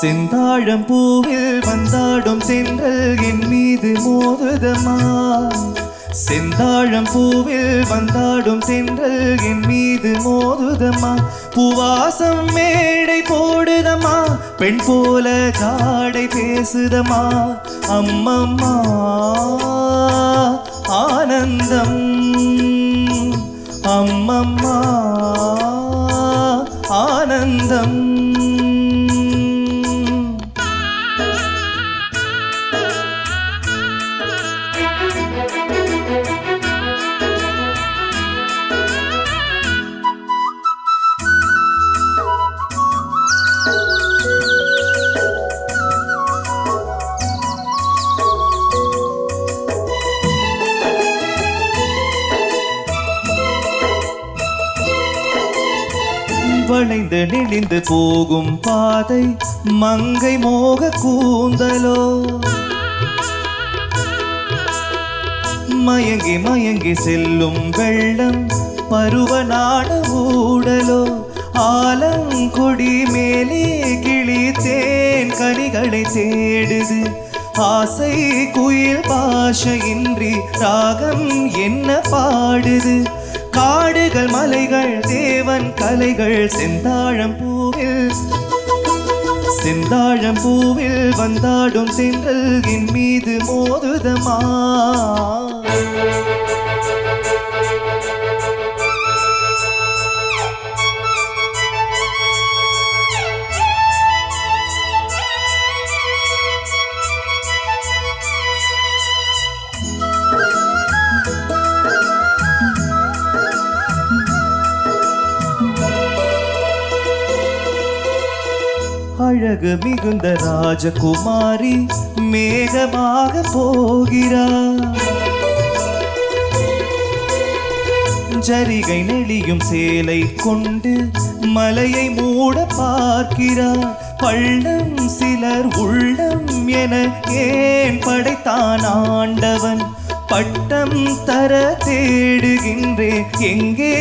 செந்தாழம் பூவில் வந்தாடும் தென்றல் என் மீது மோதுதமா. செந்தாழம் பூவில் வந்தாடும் தென்றல் என் மீது மோதுதமா. பூவாசம் மேடை போடுதமா, பெண் போல ஜாடை பேசுதமா. அம்மம்மா ஆனந்தம், அம்மம்மா ஆனந்தம். வளைந்து நெளிந்து போகும் பாதை மங்கை மோக கூந்தலோ. மயங்கி மயங்கி செல்லும் வெள்ளம் பருவநாட ஊடலோ. ஆலங்கொடி மேலே கிளி தேன் கனிகளை தேடுது. ஆசை குயில் பாஷையின்றி ராகம் என்ன பாடுது. காடுகள் மலைகள் தேவன் கலைகள் செந்தாழம் பூவில், செந்தாழம் பூவில் வந்தாடும் தென்றல் என் மீது மோதுதமா. அழகு மிகுந்த ராஜகுமாரி மேகமாக போகிறார். ஜரிகை நெளியும் சேலை கொண்டு மலையை மூட பார்க்கிறார். பள்ளம் சிலர் உள்ளம் என ஏன் படைத்தான் ஆண்டவன். பட்டம் தர தேடுகின்றேன் எங்கே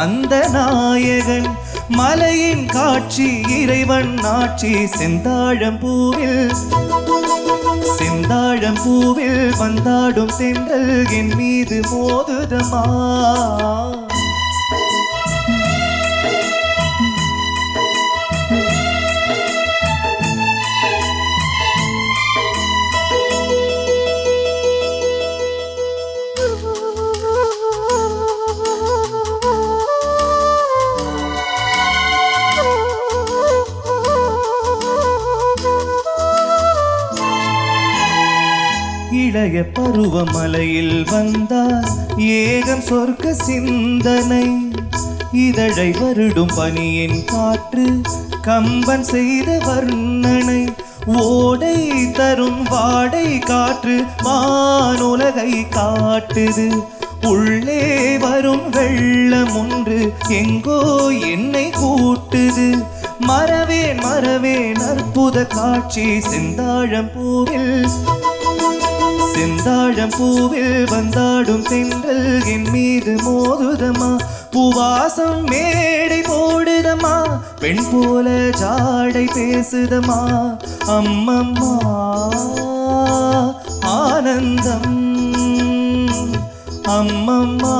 அந்த நாயகன். மலையின் காட்சி இறைவன் ஆட்சி செந்தாழம் பூவில், செந்தாழம் பூவில் வந்தாடும் தென்றல் என் மீது மோதுதமா. இளைய பருவமலையில் வந்தார் ஏகம் சொர்க்க சிந்தனை. இதழை வருடும் பனியின் காற்று கம்பன் செய்த வர்ணனை. ஓடை தரும் வாடை காற்று வானுலகை காட்டுது. உள்ளே வரும் வெள்ளம் ஒன்று எங்கோ என்னை கூட்டுது. மறவேன் மறவேன் அற்புத காட்சி செந்தாழம் பூவில், செந்தாழம் பூவில் வந்தாடும் தென்றல் என் மீது மோதுதமா. பூவாசம் மேடை போடுதமா, பெண் போல ஜாடை பேசுதமா. அம்மம்மா ஆனந்தம், அம்மம்மா